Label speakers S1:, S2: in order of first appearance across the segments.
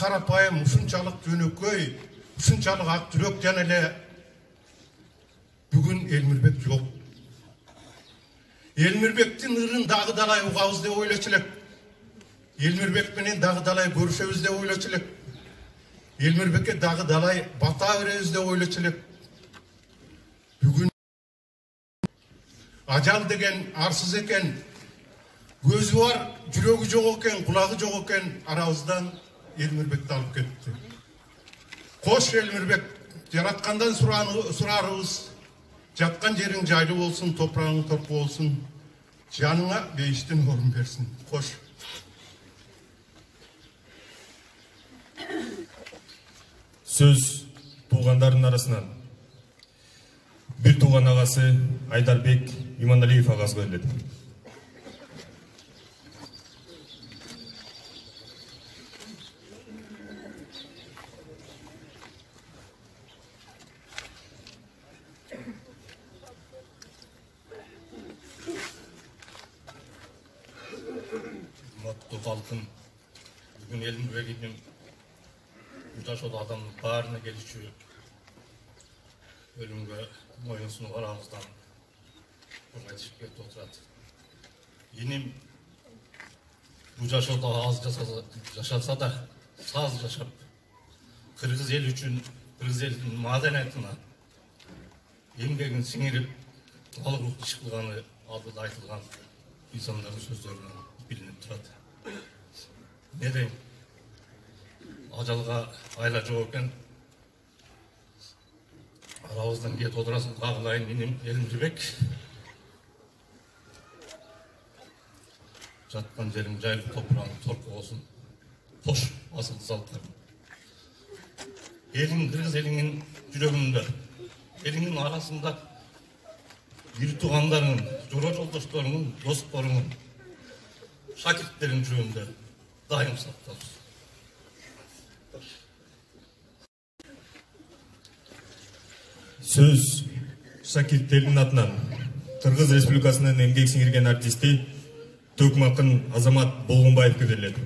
S1: карапайым, ушунчалык жөнөкөй, ушунчалык ак жүрөктөн эле бүгүн Элмирбек жок. Элмирбектин ырын дагы далай угабыз деп ойлочу элек. Элмирбек менен дагы далай көрүшөбүз деп ойлочу элек. Элмирбекке дагы далай бата беребиз деп ойлочу элек. Бүгүн ажал деген арсыз экен, көзү бар, жүрөгү жок экен, кулагы жок экен, арабыздан Элмирбекти алып кетти. Кош Элмирбек, жараткандан сурарыбыз, жаткан жериң жайлуу болсун, топурагың торку болсун, жаныңа бейиштин орун берсин. Кош.
S2: Сөз туугандардын арасынан бир тууган агасы Айдарбек Иманалиев агасга берилет.
S3: Мактуу калкым, бүгүн Элмирбектин жашоодо адамдын баарына келишүү өлүмгө моюн сунуп арабыздан айтышып кетип отурат. Эним бул жашоодо аз жашаса да, саз жашап, кыргыз эл үчүн, кыргыз элдин маданиятына эмгегин сиңирип, алгылык иш кылганы алдыда айтылган инсандардын сөздөрүнөн билинип турат. Не дейм? Ажалга айла жок экен. Арабыздан кетип отурасын, кагылайын иним Элмирбек. Жаткан жериң жайлуу, топурагың торку болсун. Кош, асыл залттарым. Элиң, кыргыз элиңин жүрөгүндө, элиңин арасында бир туугандарыңын, жора жолдошторуңун, досторуңун, шакирттериң жүрөгүндө дайым сакталсын.
S2: Сөз шакирттердин атынан Кыргыз Республикасынын эмгек сиңирген артисти Төкм акын Азамат Болгонбаевге берилет.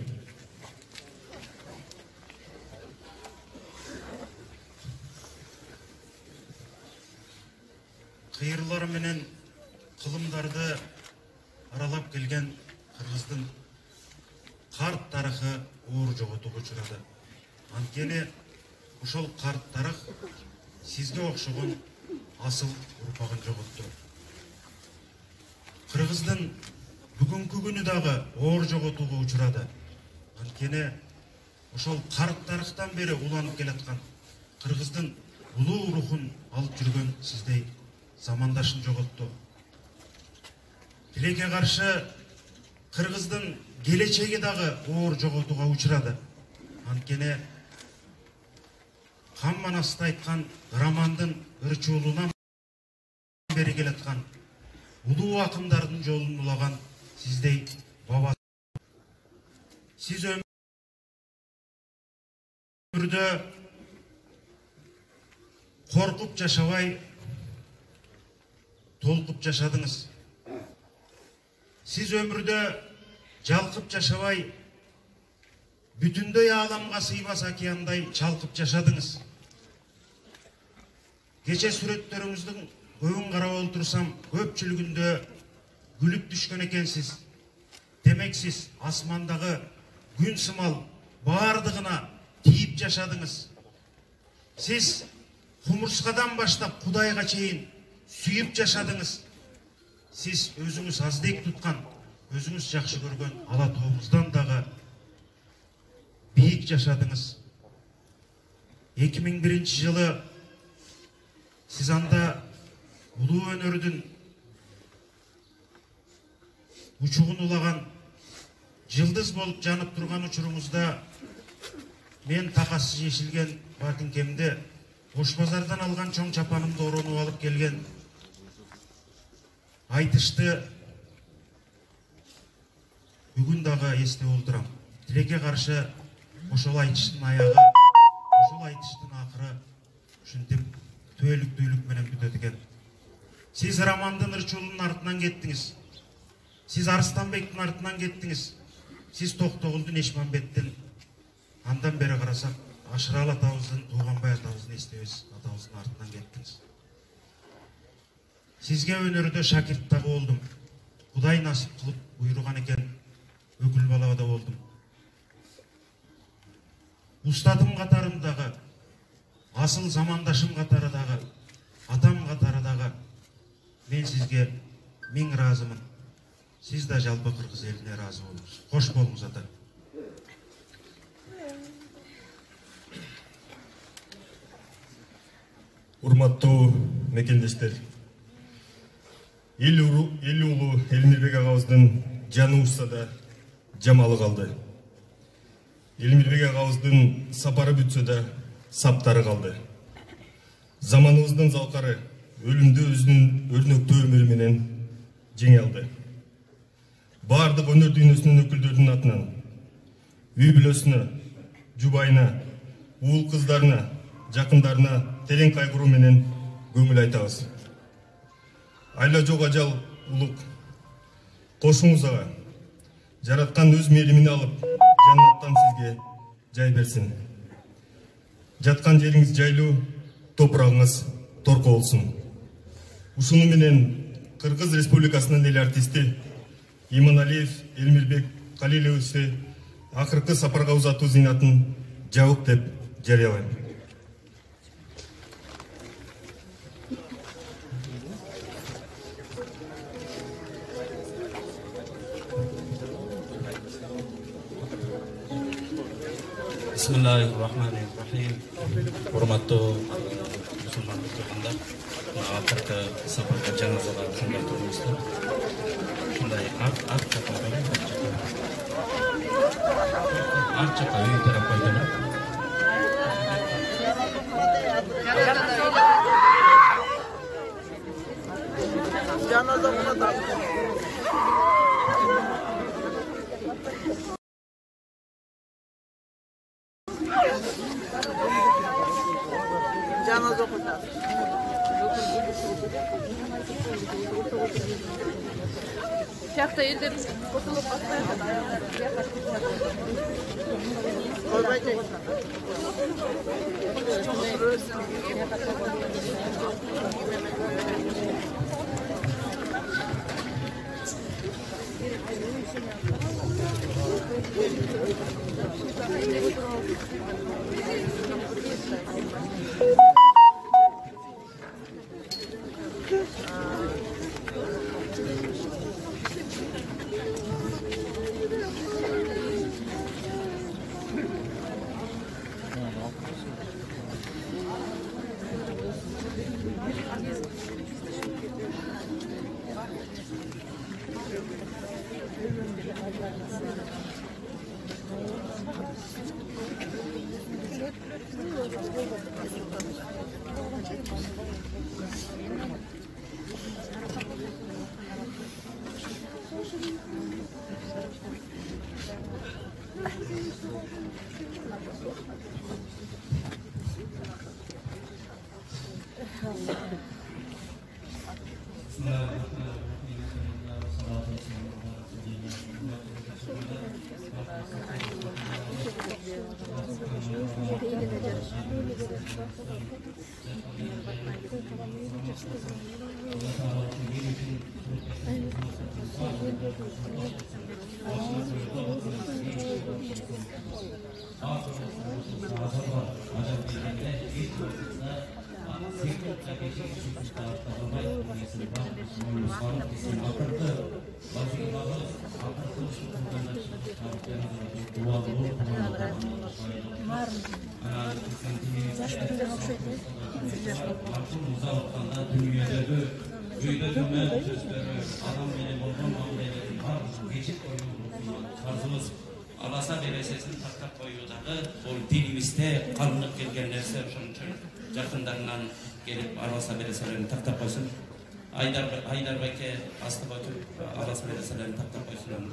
S4: Кыйрылары менен кылымдарды аралап келген Кыргыздын карт тарыхы оор жоготууга учурады. Анткени ошол карт тарых сизге окшогон асыл урпагын жоготту. Кыргыздын бүгүнкү күнү дагы оор жоготууга учурады. Анткени ошол карт тарыхтан бери уланып келаткан Кыргыздын улуу рухун алып жүргөн сиздей замандашын жоготту. Тилекке каршы Кыргыздын келечеги дагы оор жоготууга учурады. Анткени Хан Манаста айткан романдын ырчуулунан бери келаткан улуу акындардын жолун улаган сиздей баба. Сиз өмүрдө коркуп жашабай, толкуп жашадыңыз. Сиз өмүрдө жалкып жашабай, бүтүндөй ааламга сыйбас океандай чалкып жашадыңыз. Кече сүрөттөрүңүздүн көбүн карап олтурсам, көпчүлүгүндө күлүп түшкөн экенсиз. Демек сиз асмандагы күн сымал баардыгына тийип жашадыңыз. Сиз кумурскадан баштап Кудайга чейин сүйүп жашадыңыз. Сиз өзүңүз аздек туткан, өзүңүз жакшы көргөн ала тообуздан дагы бийик жашадыңыз. 2001 жылы сиз анда улуу өнөрдүн учугун улаган жылдыз болуп жанып турган учуруңузда мен такасы жешилген батинкемде Ош базардан алган чоң чапанымды оронуп алып келген айтышты бүгүн дагы эстеп отурам. Тилекке каршы ошол айтыштын аягы, ошол айтыштын акыры ушинтип түбөлүк менен бүтөт экен. Сиз Романдын ырчуулунун артынан кеттиңиз. Сиз Арыстанбектин артынан кеттиңиз. Сиз Токтогулдун, Эшмамбеттин Андан бері қарасақ, Ашыралы атабыздың, Туғанбай атабыздың естебес атабыздың артынан кеттіңіз. Сізге өнерде шәкірттағы болдым. Құдай насip қылып бұйырған екен, өкіл балада болдым. Ұстадым қатарымдағы, асыл замандашым қатарыдағы, атам қатарыдағы, мен сізге мың разымын. Сіз де жалпы қырғыз еліне разы болыңыз. Қош болыңыз ата.
S2: Урматтуу мекендештер, ел улуу Элмирбек агабыздын жаны учса да жамалы калды. Элмирбек агабыздын сапары бүтсө да саптары калды. Заманыбыздын залкары өлүмдү өзүнүн өрнөктүү өмүрү менен жеңе алды. Бардык өнөр дүйнөсүнүн өкүлдөрүнүн атынан үй бүлөсүнө, жубайына, уул кыздарына, жакындарына терең кайгыруу менен көңүл айтабыз. Айла жок ажал улук кошуңуз ага. Жараткан өз мээримине алып, жаннаттан сизге жай берсин. Жаткан жериңиз жайлуу, топурагыңыз торко болсун. Ушуну менен Кыргыз Республикасынын эл артисти Иманалиев Элмирбек Калиловичти акыркы сапарга узатуу зыйнатын жабык деп жарыялайм.
S5: Bismillahirrahmanirrahim. Урматтуу мусулман тургандар, акыркы сапарга жаназага аттанып турмуздар. Ушундай арт жака үй тарап койдулар.
S6: Жаназа кылат. Жаназа кылат. Шахта елдер қосылып бастайды. Қойбайды.
S5: Аласа бересесин тактап коюудагы бул динибизде калынып келген нерсе, ошон үчүн жакындарынан келип аласа береселерин тактап койсун. Айдар байке астып өтүп аласа береселерин тактап койсун.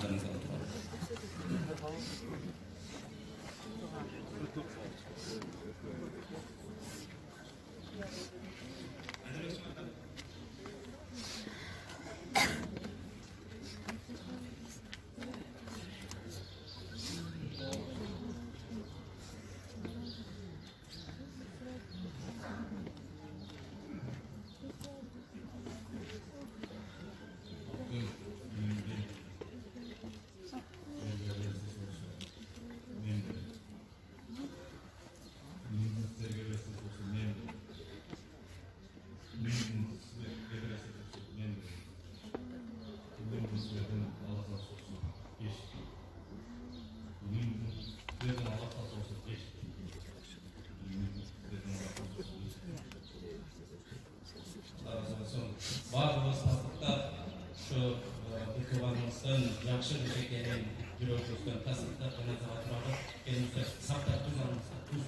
S5: жакшы экенин жүрөгүбүздөн тасдыктап жаназага туралы элибизде сактап турганыбызга туз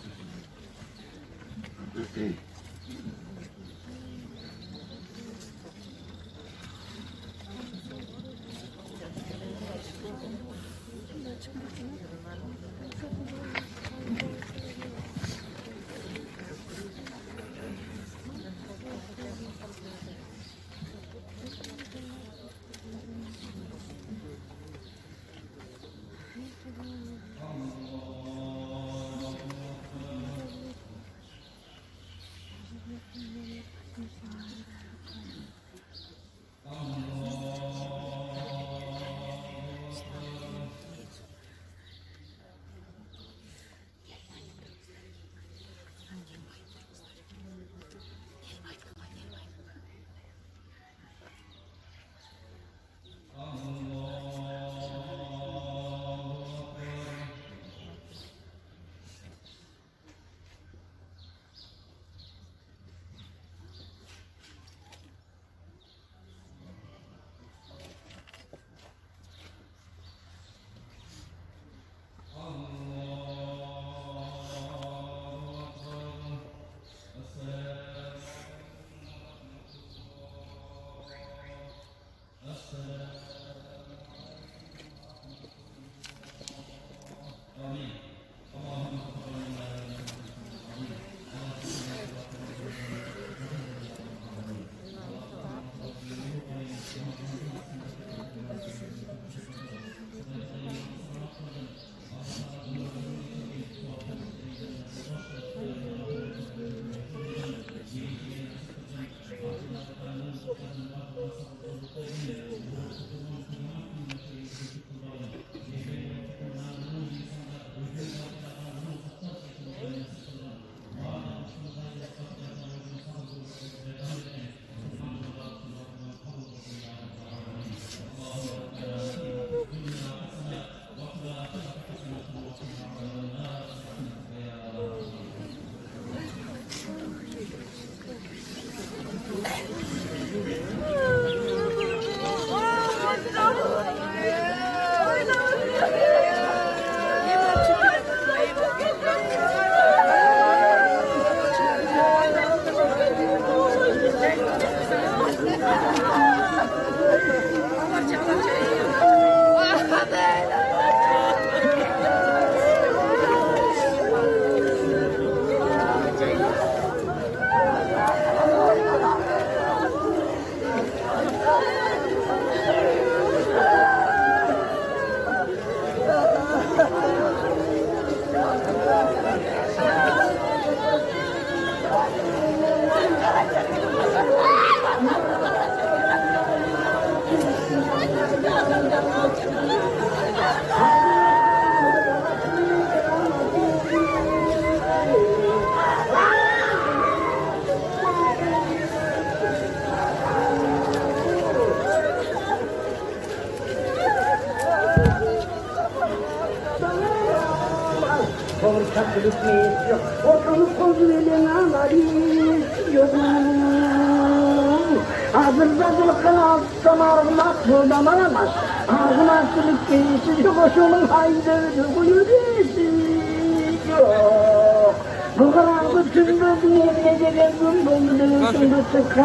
S7: Bu karanlık tüm dünyaya gelen gün buldu.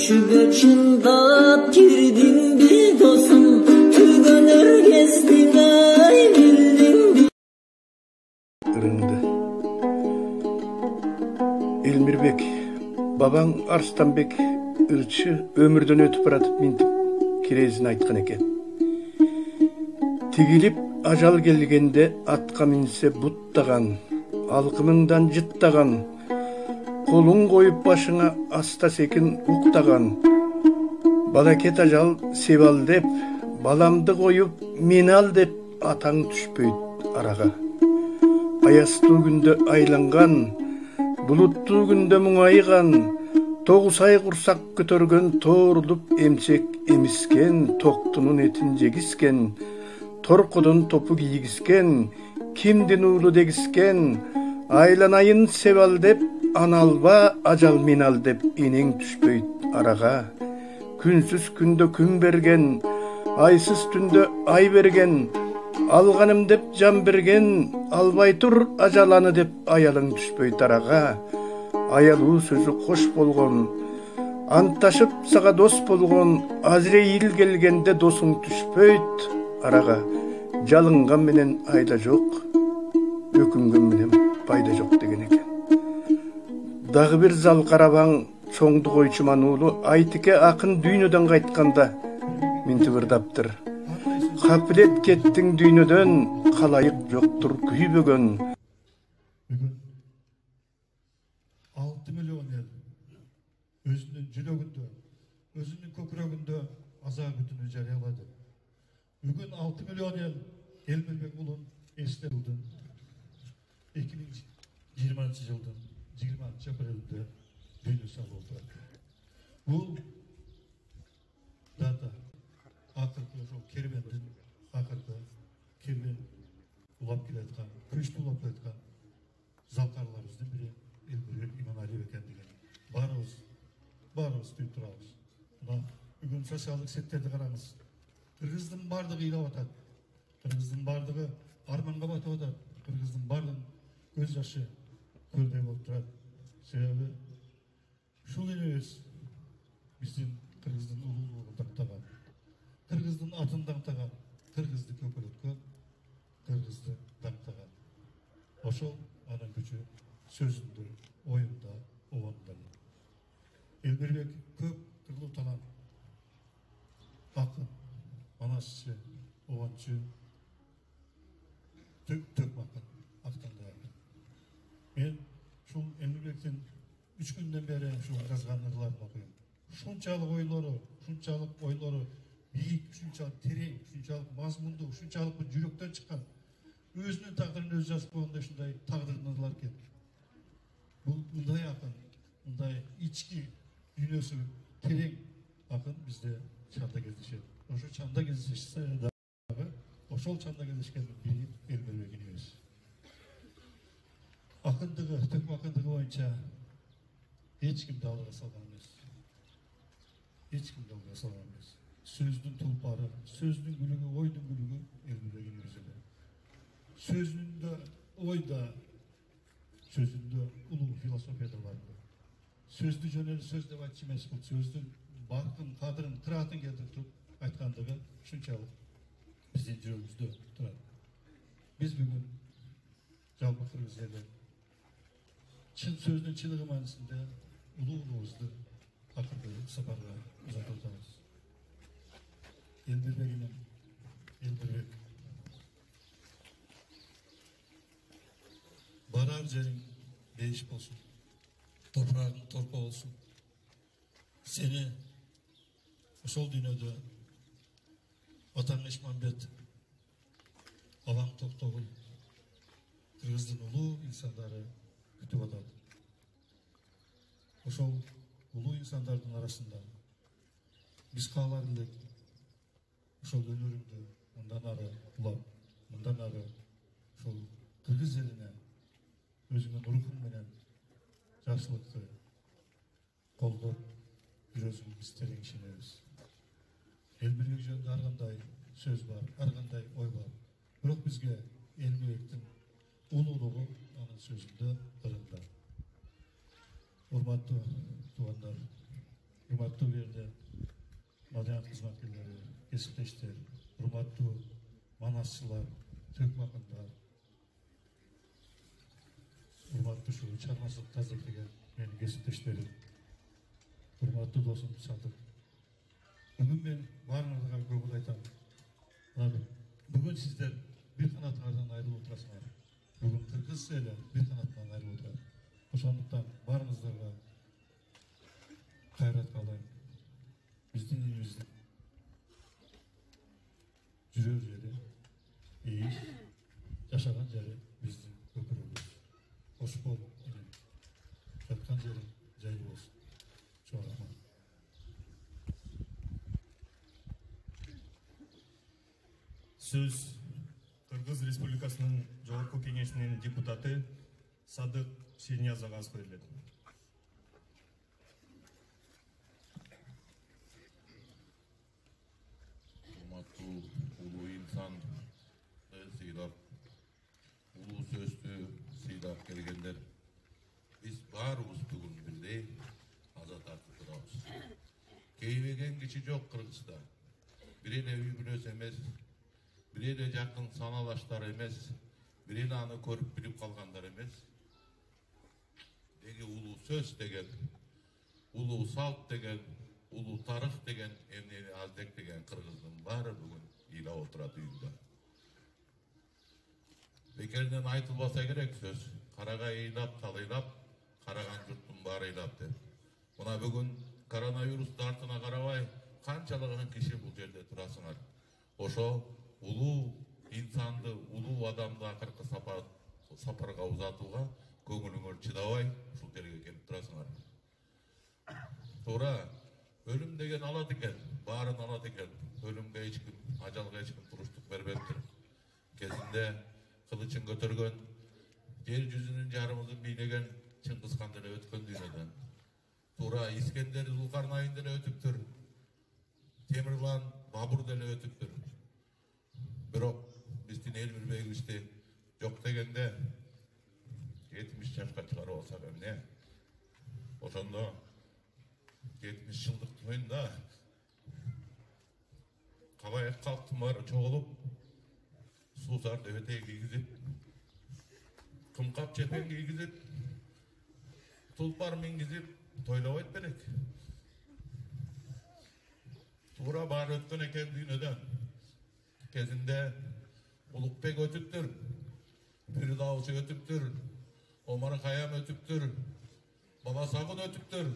S8: göçünde girdin bir dostum, tügönür kestin ay bildin.
S9: Kırındı. Elmirbek, baban Arslanbek ırçı ömürden ötüp baratıp mintip kirezini aytkan eken. Tigilip ajal gelgende atqa minse buttagan, alkımından jıttagan, kolun koyup başına asta sekin uktağan, balaket ajal sebal dep, balamdı koyup minal dep ataң düşpöйт araga. Ayastuu günde aylangan, buluttuu günde muңайgan, toğusay kursak kötörgön toorulup emçek emisken, toktunun etin jegisken, torkudun topu giygisken, kimdin uulu degisken, aylanayın sebal dep, analba ajal minal dep ineң düşpöйт araga. Künsüz günde gün bergen, aysız tünde ay bergen, alganım dep can bergen, albay tur ajalanı dep ayalıň düşpöйт araga. Ayaluu sözü hoş bolgon, antaşıp saga dos bolgon, Azreil gelgende dosuň düşpöйт araga. Jalıngan menen ayda jok, öküngen menen payda jok degen eken. Dagı bir zal karabaň çoňdu goýçuman uulu Aytike akın düýnöden gaýtkanda mintibirdaптыр. Kapilet kettiň düýnöden, kalaýyk joktur küýbögen.
S1: Bugün 6 milyon el özünün jürögünde, özünün köküregünde azabetini jarýalady. Bugün 6 milyon el Elmirbek ulun eslerildi. 2020 yıldan 20 aprelde düýnü salyldy. Bu data akırkı kerwendin akırkı kerwen ulap keletkan, köçtü ulap keletkan zalkarlarımızdan biri Elmirbek İmamaliýew ekendigini barыбыз tüýüp turabız. Bugün sosiallyk setlerdi garaňyz. Kırgızdın bardygy ýylap atat. Kırgızdın bardygy armanga batap atat. Kırgızdın bardygyň göz ýaşy körde bolup turat. Sebebi şol eles bizdin Kırgızdın ululugyny taktagan, Kırgızdın atyny taktagan, Kırgızdy köpeletke, Kırgızdy taktagan. Oşol anyň güçü sözünde, oýunda, owanda. Elmirbek köp kırılıp talan akın, manasçı, ovançı, tök bakın, aktanda yakın. Ben şu Elmirbek'ten 3 günden beri şu yazganlarını okuyum. Şunçalık oylary, biyik, şunçalık tereň, şunçalık mazmundu, şunçalık bir jürökten çıkan, özünün takdirini öz yazıp koyunda şunday takdiriniz eken. Bu bunday akın, bunday içki dünyası tereň akın bizde çanda gezişedi. Oşo çanda gezişse de oşol çanda gezişken biri Elmirbek'in öz. Akındığı, tök akındığı boyunca hiç kim dalga salgan emas. Hiç kim dalga salgan emas. Sözdün tulpary, sözdün gülügi, oýdun gülügi Elmirbek'in özüde. Sözünde, oyda, sözünde ulug filosofiýada bar. Sözdü jöneli söz dep aýtjy emes, bu sözdün barkyn, kadryn, kıraatyn keltirip turup aýtgandygy şunçalyk biziň jürögümizde turat. Biz bugün jalpa kırgız elde çyn sözdün çynygy manysynda ulugluğubuzdy akyrky saparga uzatyp otabыз. Elmirbek barar jeriň beýiş bolsun. Toprağın torpa olsun. Seni oşol dünýede Ataň Eşmanbet, Awaň Toktogul, Kırgızdın uluu insanları kütüp atat. Oşol uluu insanlardyň arasında biz kalar elek oşol önürümdü mundan ara ulap, mundan ara oşol Kırgız eline özüňiň ruhun menen jaşlykty kollop ýürüsimiz tereňşeneriz. Elmirbek jönünde arganday söz var, arganday oy var. Biroq bizge Elmirbek'tin ululuğu anın sözünde ırında. Urmatly tuganlar,
S10: урматтуу жерде маданият кызматкерлери, кесиптештер, урматтуу манасчылар, төкмө акындар, урматтуу ушу чыгармачылык тазектеген менин кесиптештерим, урматтуу досум Садык. Бүгүн мен баарыңызга көңүл айтам. Бүгүн сиздер бир канатыңардан айрылып отурасыңар. Бүгүн кыргыз эли бир канатынан айрылып отурат. Ошондуктан баарыңыздарга кайрат каалайм. Биздин элибиздин жүрөр жери, ийиш, жашаган жери биздин көкүрөгүбүз. Хош бол, инем. Жаткан жериң жай болсун. Чоң рахмат.
S2: Сөз Кыргыз Республикасынын Жогорку Кеңешинин депутаты Садык Шерниязовго берилет.
S11: Урматтуу улуу инсан сыйлап, улуу сөздү сыйлап келгендер, биз баарыбыз бүгүн бирдей аза тартып турабыз. Кейбеген киши жок Кыргызда. Бир эле үй бүлөс эмес, бир эле жакын саналаштар эмес, бир эле аны көрүп билип калгандар эмес. Деги улуу сөз деген, улуу салт деген, улуу тарых деген, эмнени аздек деген кыргыздын баары бүгүн ыйлап отурат үйүндө. Бекеринен айтылбаса керек сөз. Карага ыйлап, талыйлап, караган журттун баары ыйлап деп. Мына бүгүн коронавирусту артына карабай, канчалаган киши бул жерде турасыңар. Ошо улуу инсанды, улуу адамды акыркы сапарга узатууга көңүлүңөр чыдабай ушул жерге келип турасыңар. Туура, өлүм деген алат экен, баарын алат экен. Өлүмгө эч ким, ажалга эч ким туруштук бербептир. Кезинде кылычын көтөргөн, жер жүзүнүн жарымын бийлеген Чыңгыз хан деле өткөн дүйнөдөн. Туура, Искендер Зулкарнайын деле өтүптүр. Темирлан Бабур деле өтүптүр. Бирок биздин Элмирбегибизди жок дегенде 70 жашка чыгарып алсак эмне? Ошондо 70 жылдык тоюнда кабайык калктын баары чогулуп, суусар дебетей кийгизип, кымкап чепен кийгизип, тулпар мингизип тойлобойт белек. Туура баары өткөн экен дүйнөдөн. Кезинде Улукбек өтүптүр, Пирдауси өтүптүр, Омар Хаям өтүптүр, Баласагын өтүптүр,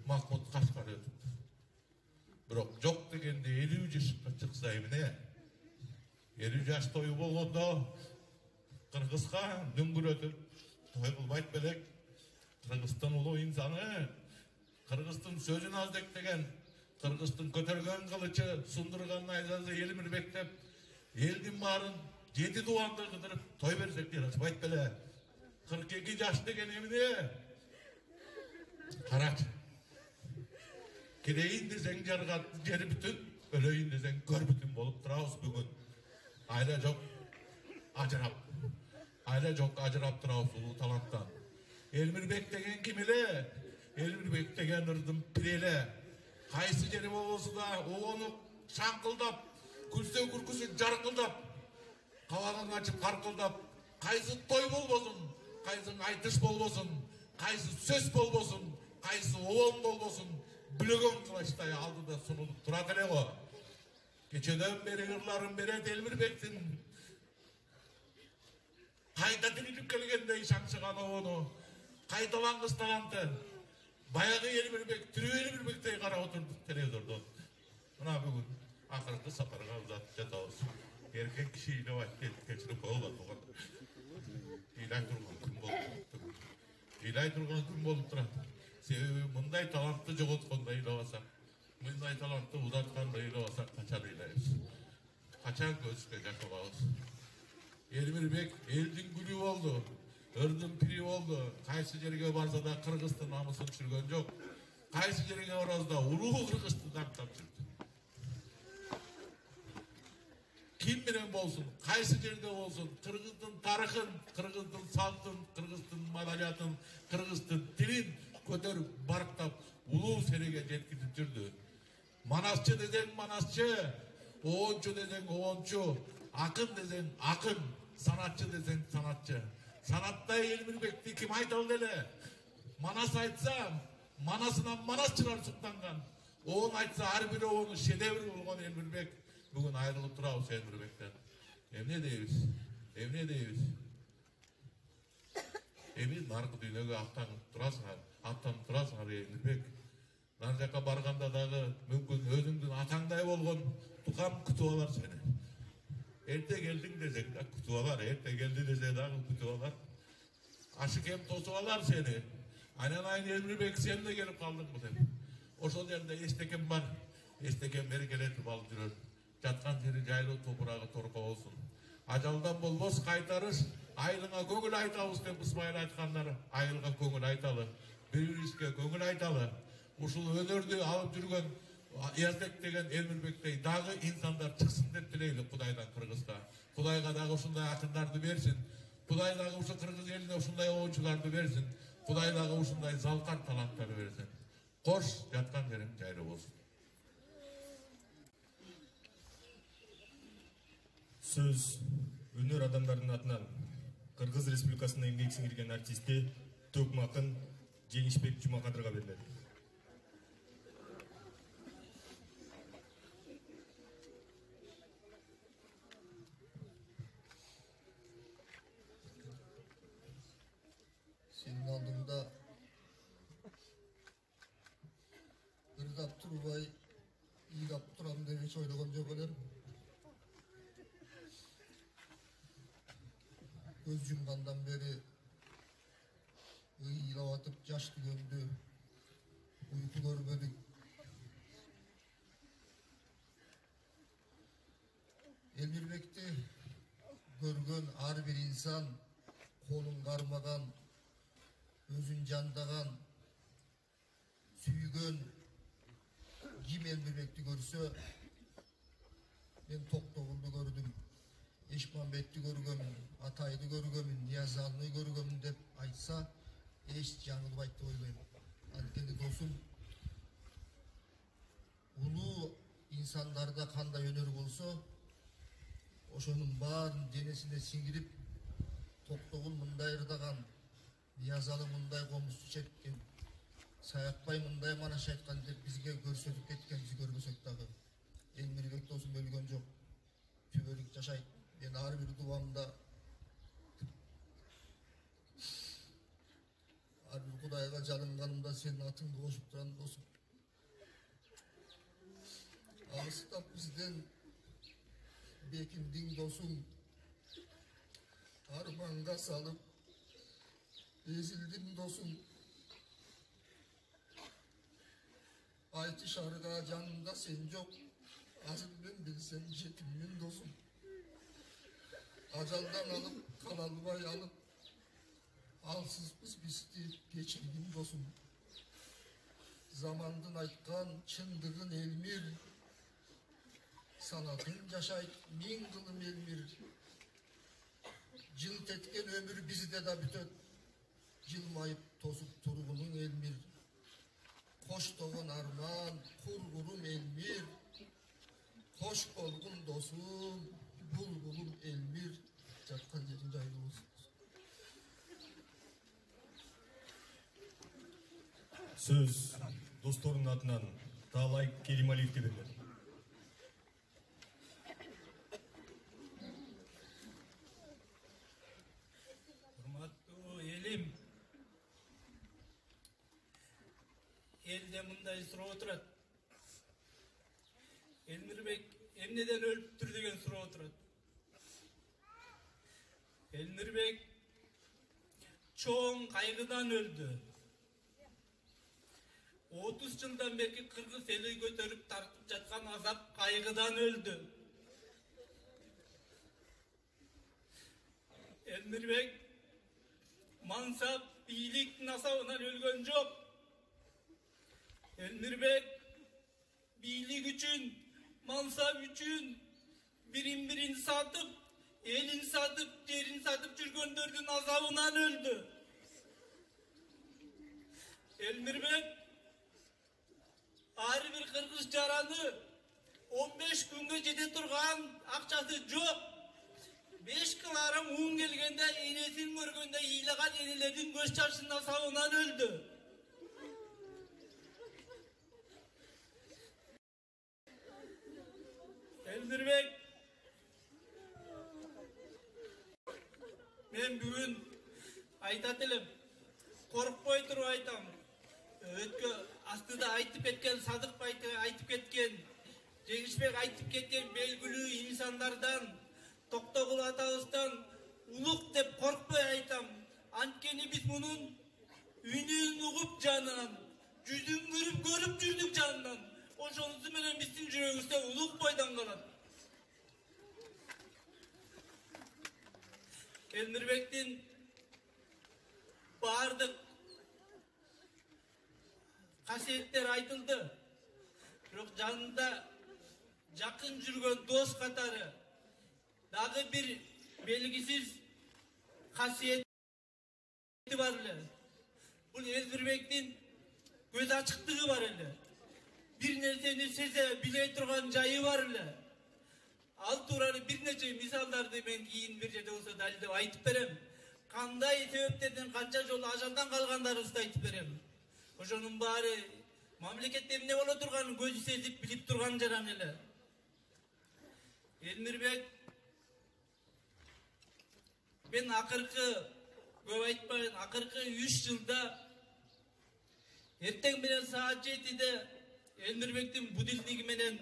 S11: Махмуд Кашкар өтүптүр. Бирок жок дегенде 50 жашка чыкса эмне? 50 жаш тою болгондо Кыргызга дүңгүрөтүп той кылбайт белек. Кыргыздын улуу инсаны, Кыргыздын сөзүн аздектеген, Кыргыздын көтөргөн кылычы, сундурган найзасы Элмирбек деп, элдин баарын 7 дубанды кыдырып той берсек жарашпайт беле. 42 жаш деген эмне? Карачы. Кирейин десең жаргат жери бүтүн, өлөйүн десең көр бүтүн болуп турабыз бүгүн. Айла жок ажырап. Айла жок ажырап турабыз улуу таланттан. Элмирбек деген ким эле? Элмирбек деген ырдын пиреле. Кайсы жери болбосо да оонуп, шаңкылдап, күлсө күркүсү жаркылдап, кабагын ачып каркылдап, кайсы той болбосун, кайсы айтыш болбосун, кайсы сөз болбосун, кайсы оон болбосун, бүлөгөн кылачтай алдыда сунулуп турат эле го. Кечеден бери ырларын берет Элмирбектин. Кайта тирилип келгендей шаңшыган оону, кайталангыс таланты. Баягы Элмирбек, тирүү Элмирбектей карап отурдук телевизордон. Мына бүгүн акыркы сапарга узатып жатабыз. Эркек киши ыйлабайт деп кечирип коелу туган. Ыйлай турган күн болуп турат. Ыйлай турган күн болуп турат. Себеби мындай талантты жоготкондо ыйлабасак, мындай талантты узатканда ыйлабасак качан ыйлайбыз? Качан көзгө жакабабыз? Элмирбек элдин гүлү болду. Ырдын пири болду. Кайсы жерге барса да Кыргыздын намысын түшүргөн жок. Кайсы жерге барса да улуу Кыргызды дактап жүрдү. Ким менен болсун, кайсы жерде болсун, Кыргыздын тарыхын, Кыргыздын салтын, Кыргыздын маданиятын, Кыргыздын тилин көтөрүп барктап улуу сереге жеткизип жүрдү. Манасчы десең манасчы, оончу десең оончу, акын десең акын, санатчы десең санатчы. Санаттай Элмирбекти ким айталы эле? Манас айтса, манасынан манасчылар суктанган. Оон айтса ар бир оонун шедеври болгон Элмирбек бүгүн айрылып турабыз Элмирбектен. Эмне дейбиз? Эмне дейбиз? Эми наркы дүйнөгө аттанып турасыңар Элмирбек. Нар жака барганда дагы мүмкүн өзүңдүн атаңдай болгон тукам күтүп алар сени. Эрте келдиң десең да күтүп алар, эрте келди десе дагы күтүп алар. Ашыкем тосуп алар сени. Айнан Элмирбек сен де келип калдыңбы деп. Ошол жерде эстекем бар. Эстекем меркелетип алып жүрөр. Жаткан жери жайлуу топурагы торко болсун. Ажалдан болбос кайтарыш, айылыңа көңүл айтабыз деп Ысмайыл айткандар. Айылга көңүл айталы, бири-бирибизге көңүл айталы. Ушул өнөрдү алып жүргөн Язбек деген Элмирбектей дагы инсандар чыксын деп тилейли Кудайдан Кыргызга. Кудайга дагы ушундай акындарды берсин. Кудай дагы ушу Кыргыз элине ушундай оончуларды берсин. Кудай дагы ушундай залкар таланттарды берсин. Кош жаткан жериң жайлуу болсун.
S2: Сөз өнөр адамдарынын атынан Кыргыз Республикасынын эмгек сиңирген артисти Төкм акын Жеңишбек Жумакадырга берилет.
S12: Senin aldığımda ırgap turubay iyilap turam demek hiç oylagan yok olarım. Göz yumgandan beri iyilap atıp yaşlı gömdü. Uyku görmedik. Elmirbek'te görgön har bir insan kolun karmadan özün candagan, süygön, kim Elmirbek'ti görse, ben Toktogul'du gördüm, Eşmanbet'ti görgömün, Atay'dı görgömün, Niyazanlı'yı görgömün dep aytsa, eş canılıp aytты oylayım. Antkeni dostum, ulu insanlarda kандай öneri bolsa, oşonun baarın denesine singirip, Toktogul mınдай ырдаган, Niyazalı mınдай komuşu çekкен, Sayakbay mınдай manaş aytkan dep bizge көрсөтүп кеткен, bizi көрбөсөк дагы. Элмирбек досум өлгөн жок. Түбөлүк жашайт. Мен ар бир дубамда ар бир Кудайга жалынганымда сенин атыңды кошуп турам досум. Алыстап бизден Бекимдин досум арманга салып ezildim dostum. Aytış arıga canımda sen yok. Azıl ben bilsem jetimmin dostum. Ajaldan alıp kalalbay alıp alsızbız bisti geçirgin dostum. Zamandın aytkan çındığın Elmir. Sanatın yaşayt min kılım Elmir. Cılt etken ömür bizi de da bütöt. Yılmayıp tosup turgunun Elmir. Koş doğun arman, kurgurum Elmir. Koş olgun dostum, bulgulum Elmir. Жатқан жерің жайлы болсын.
S2: Сөз досторунун атынан Таалай Керималиевке берилет.
S13: Урматтуу элим, элде мындай суроо турат. Элмирбек эмнеден өлүптүр деген суроо турат. Элмирбек чоң кайгыдан öldü. 30 жылдан бери кыргыз эли көтөрүп тартып жаткан азап кайгыдан öldü. Элмирбек мансап бийлик насабынан өлгөн жок. Элмирбек бийлик үчүн, мансап үчүн бирин сатып, elin satıp, yerin satıp жүргөндөрдүн азабынан öldü. Elmirbek ар bir kırgız jaranı 15 günge jete turgan akçası жоқ. 5 kılarım un gelgende iğnesin görgende iyilegen enelerin göz çarşında sağınan öldü. Elmirbek men bugün aytat elem, korkpay turup aytam. Ötkö astıda aytıp ketken, Sadık aytıp ketken, Жеңишбек aytıp ketken belgilүү insanlardan, Токтогул атабыздан улук деп korkpay aytam. Antkeni biz bunun үнүн угуп жанынан, жүзүн көрүп жүрдүк жанынан. Ошонусу менен биздин жүрөгүбүздө улук бойдон калат. Elmirbek'tin бардык касиеттер айтылды. Бирок жанында жакын жүргөн дос катары дагы бир белгисиз касиети бар эле. Бул Элмирбектин көз ачыктыгы бар эле. Бир нерсени сезе биле турган жайы бар эле. Ал тууралуу бир нече мисалдарды мен кийин бир жерде болсо далилдеп айтып берем. Кандай себептерден канча жолу ажалдан калгандарыбызды айтып берем. Ошонун баары мамлекетте эмне боло турганын көзү сезип билип турган жаран эле. Элмирбек мен акыркы көп айтпайын, акыркы 3 жылда эртең менен саат 7'de Элмирбектин будильниги менен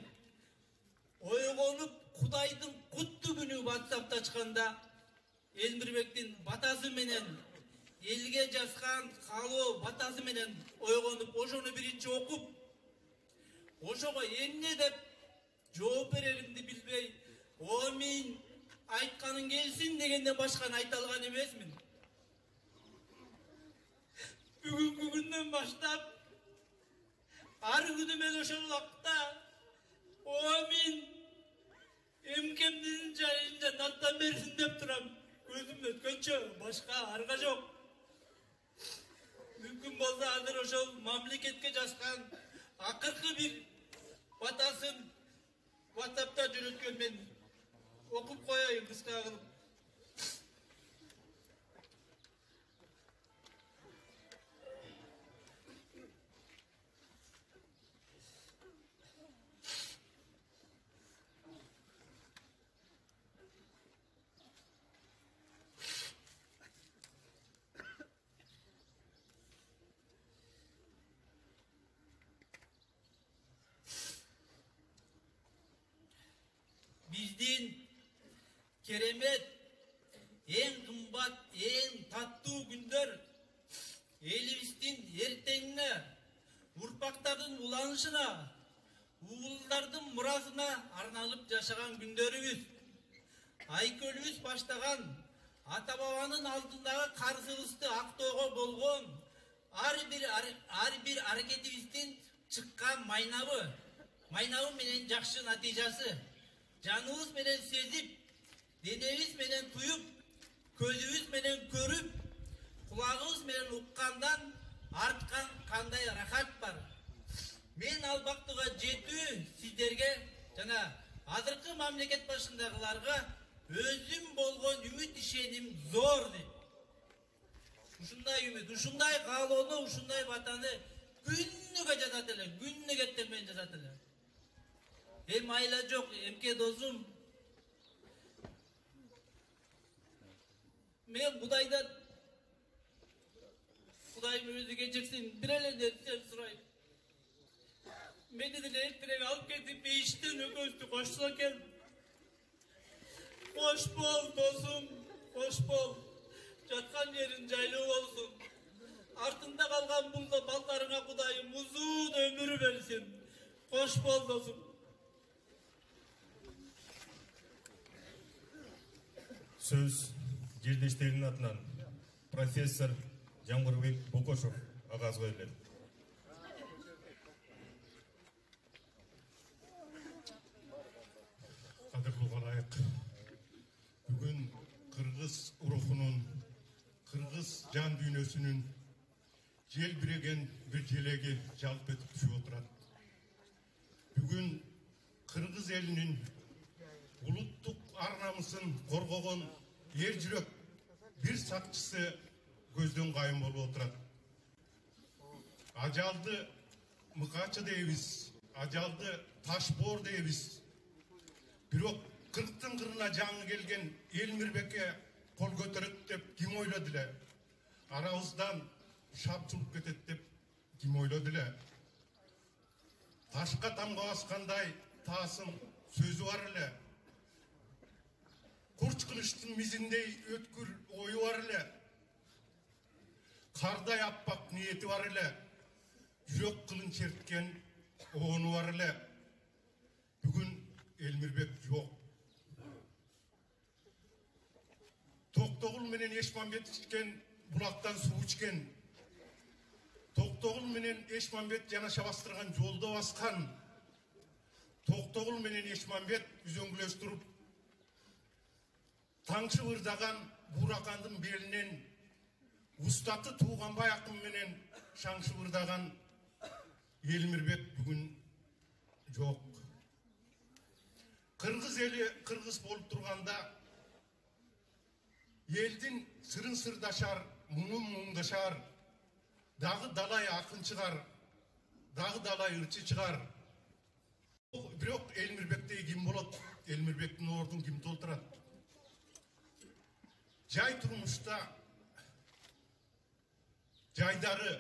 S13: ойгонуп Кудайдын куттуу күнү WhatsApp'та ачканда Элмирбектин батасы менен элге жазган каалоо батасы менен ойгонуп, ошону биринчи окуп, ошого эмне деп жооп береримди билбей, "Амин, айтканың келсин" дегенден башканы айта алган эмесмин. Бүгүнкү күндөн баштап ар күнү мен ошол убакта "Амин, эмкемдин жайын жаннаттан берсин" деп турам. Көзүм өткөнчө башка арга жок. Мүмкүн болсо азыр ошол мамлекетке жазган акыркы бир батасын WhatsApp'та жөнөткөн мен окуп коеюн кыска кылып. Биздин керемет, эң кымбат, эң таттуу күндөр элибиздин эртеңине, урпактардын уланышына, уулдардын мурасына арналып жашаган күндөрүбүз. Айкөлүбүз баштаган ата бабанын алдындагы карсыбызды актоого болгон ар бир аракетибиздин чыккан майнабы менен жакшы натыйжасы. Canımız menen sezip, denemiz menen tuyup, közümüz menen körüp, kulağımız menen uqqandan artkan kanday rahat var. Men albaktıga жетүү sizlerge, жана азыркы мамлекет башындагыларга өзүм болгон үмүт ишеним зор дейт. Ушундай үмүт, ушундай каалоону, ушундай батаны күнүгө жазат эле, күнү кеттермей жазат эле. Hem ayla çok, emke dozum. Men Kuday'dan, Kuday özü geçirsin, bir ele dersen surayım. Beni de elektriğe alıp getip işten ököztü, koşsa gel. Hoş bol dozum, hoş bol. Jatkan yerin jaylı olsun. Артында kalgan bulda ballarına Kuday'ım uzun ömür versin. Hoş bol dozum.
S2: Сөз жердештерінің атынан профессор Жаңғырбек Бокошев ағазға беріледі.
S1: Қадірлі қалайық. Бүгін қырғыз рухының, қырғыз жан дүниесінің желбіреген bir желеге жалп етіп түсіп отырады. Бүгін Қырғыз елінің ұлттық ар-намысын қорғаған ер жүрек bir сақшысы көзден қайым болып отырады. Ажалды мықачы дейбіз, ажалды ташбор дейбіз. Бирок 40-тың қырына жаңы келген Элмирбекке қол көтерет деп ким ойлады эле? Арабыздан шапчылып кетет деп ким ойлады эле? Ташқа тамға басқандай тасым сөзі бар эле. Курч кылыштын мизиндей өткүр ойы бар эле. Кардай аппак ниети бар эле. Жүрөк кылын черткен оonu бар эле. Бүгүн Элмирбек жок. Токтогул менен Эшмамбет ичкен булактан суу ичкен. Токтогул менен Эшмамбет жанаша бастырган жолдо баскан. Токтогул менен Эшмамбет үзөңгүлөс туруп таңчы ырдаган Буракандын белинен устаты Тууганбай акын менен шаңшы ырдаган Элмирбек бүгүн жок. Кыргыз эли кыргыз болуп турганда элдин сырын сырдашар, муңун муңдашар, дагы далай акын чыгар, дагы далай ырчы чыгар. Бирок Элмирбектей ким болот? Элмирбектин ордун ким толтурат? Жай турмушта жайдары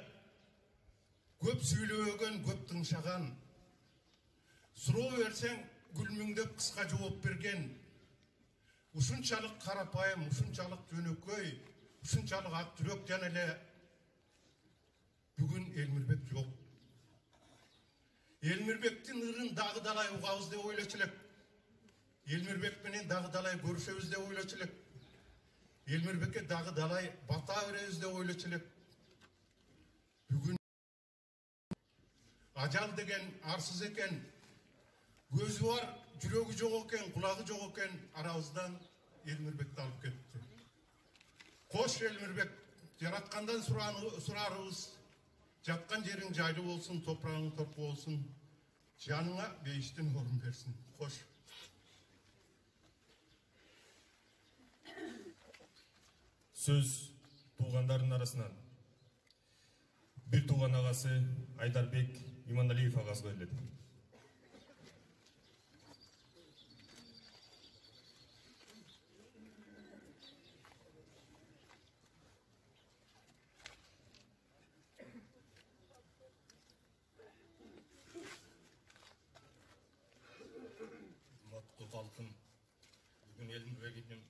S1: көп сүйлөгөн, көп тыңшаган, суроо берсең гүлмүңдөп кыска жооп берген, ушунчалык карапайым, ушунчалык жөнөкөй, ушунчалык ак жүрөк жана эле бүгүн Элмирбек жок. Элмирбектин ырын дагы далай угабыз деп ойлочу элек. Элмирбек менен дагы далай көрүшөбүз деп ойлочу элек. Элмирбекке дагы далай бата беребиз деп ойлочу элек. Бүгүн ажал деген арсыз экен. Көзü var, жүрөгү жок экен, кулагы жок экен, арабыздан Элмирбекти алып кетти. Кош Элмирбек, жараткандан сурарыбыз, жаткан жериң жайлы болсун, топурагың торпу болсун, жаныңа бейиштен орун берсин. Кош.
S2: Сөз туугандардын арасынан бир тууган агасы Айдарбек Иманалиев агасына берилет.
S3: Halkım bugün Elmирбек'in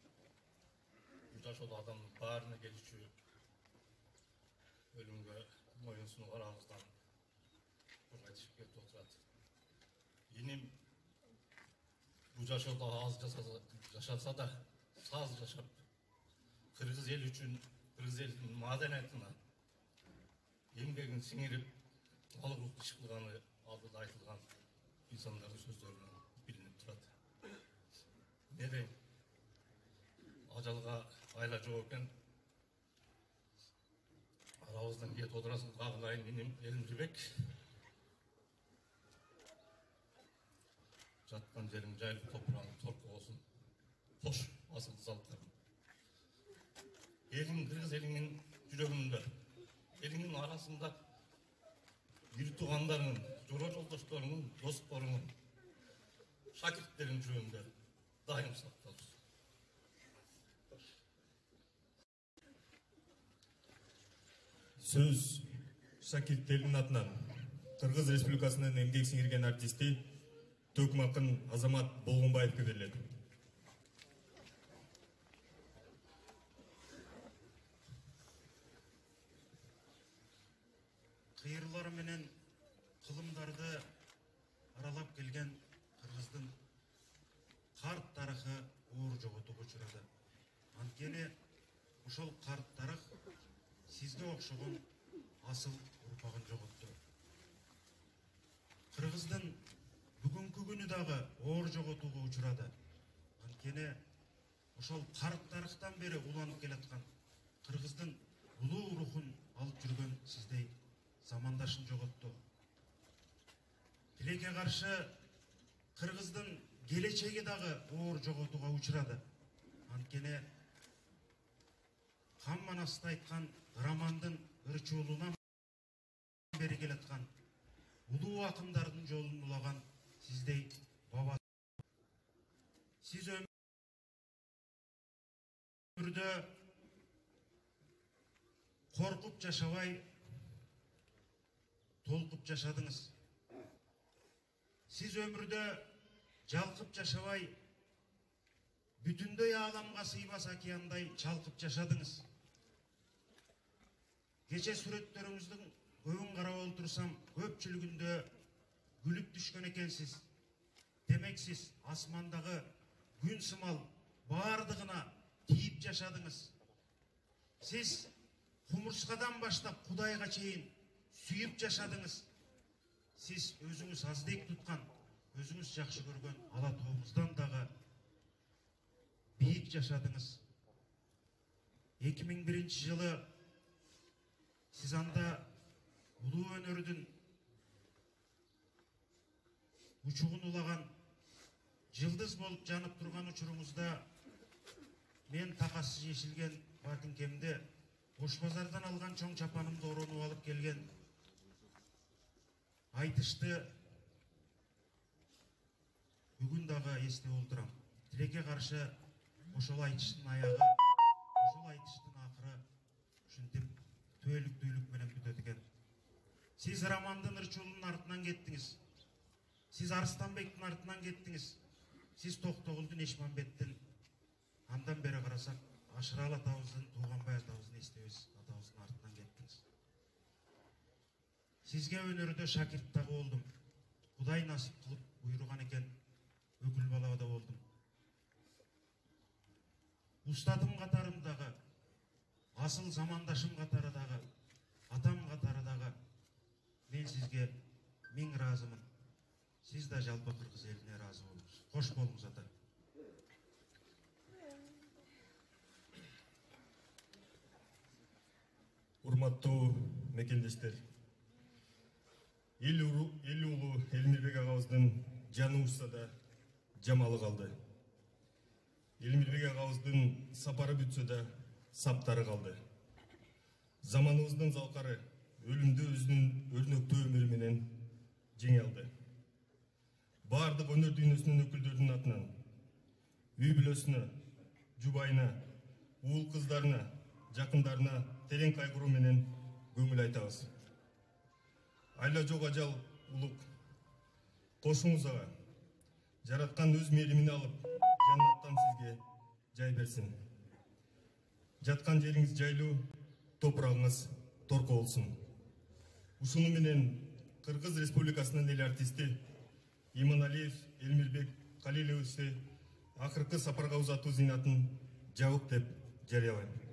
S3: жашоодо адамдын баарына келүүчү өлүмгө моюнсунуп арабыздан кайтышып кетип отурат. Эним бул жашоодо аз жашаса да саз жашап, кыргыз эл үчүн, кыргыз элдин маданиятына эмгегин сиңирип, алгылык иш кылганы алдыда айтылган инсандардын сөздөрүнөн билинип турат. Neden? Ajalga ayla жок экен. Арабыздан кет отурасың, кагылайын менин Элмирбек. Жаткан жериң жайлы, топурагың торпу болсун. Кош, асылды залыктарым. Элиң, кыргыз элиңин жүрөгүндө, элиңин арасында бир туугандарыңын, жора жолдошторуңун, досторуңун, шакирттериң жүрөгүндө daim saqtalır.
S2: Söz шакирттердин атынан Кыргыз Республикасынын эмгек сиңирген артисти Төкім акын Азамат Болгонбаевке берилет.
S4: Кыйырлары менен кылымдарды аралап келген Кыргыздын карт тарыхы оор жоготууга учурады. Анткени ошол карт тарых сизге окшогон асыл урпагын жоготту. Кыргыздын бүгүнкү күнү дагы оор жоготууга учурады. Анткени ошол карт тарыхтан бери уланып келаткан Кыргыздын улуу рухун алып жүрген сиздей замандашын жоготту. Тилекке каршы кыргыздын келечеги дагы оор жоготууга учурады. Анткени Хан Манасты айткан романдын ырчуулуунан бери келаткан улуу акындардын жолун улаган сиздей баба. Сиз өмүрдө коркуп жашабай, толкуп жашадыңыз. Сиз өмүрдө жалкып жашабай, бүтүндөй ааламга сыйбас океандай чалкып жашадыңыз. Кече сүрөттөрүңүздүн көбүн карап олтурсам, көпчүлүгүндө күлүп түшкөн экенсиз. Демек сиз асмандагы күн сымал баардыгына тийип жашадыңыз. Сиз кумурскадан баштап Кудайга чейин сүйүп жашадыңыз. Сиз өзүңүз аздек туткан, өзүңүз жакшы көргөн ала тоомуздан дагы бийик жашадыңыз. 2001 жылы сиз анда улуу өнөрдүн учугун улаган жылдыз болуп жанып турган учуруңузда мен такасы жешилген батинкемди Ош базардан алган чоң чапанымды оронуп алып келген айтышты бүгүн дагы эстеп олтурам. Тилекке каршы ошол айтыштын аягы, ошол айтыштын акыры ушинтип түбөлүктүүлүк менен бүтөт экен. Сиз романдын ырчуулунун артынан кеттиңиз. Сиз Арыстанбектин артынан кеттиңиз. Сиз Токтогулдун, Эшмамбеттин, андан бери карасак Ашыралы атабыздын, Тууганбай атабыздын эстебиз атабыздын артынан кеттиңиз. Сизге өнөрдө шакирт дагы болдум. Кудай насип кылып буйруган экен, өкүл бала да болдум. Устатым катарындагы, асыл замандашым катары дагы, атам катары дагы мен сизге миң ыраазымын. Сиз да жалпы кыргыз элине ыраазы болуңуз. Кош болуңуз ата.
S2: Урматтуу мекендештер, эл улуу Элмирбек агабыздын жаны учса да жамалы калды. Элмирбек агабыздын сапары бүтсө да саптары калды. Заманыбыздын залкары өлүмдү өзүнүн өрнөктүү өмүрү менен жеңе алды. Бардык өнөр дүйнөсүнүн өкүлдөрүнүн атынан үй бүлөсүнө, жубайына, уул кыздарына, жакындарына терең кайгыруу менен көңүл айтабыз. Айла жок ажал улук кошуңуз ага. Жараткан өз мээримине алып, жаннаттан сизге жай берсин. Жаткан жериңиз жайлуу, топурагыңыз торко болсун. Ушуну менен Кыргыз Республикасынын эл артисти Иманалиев Элмирбек Калиловичти акыркы сапарга узатуу зыйнатын жабык деп жарыялайм.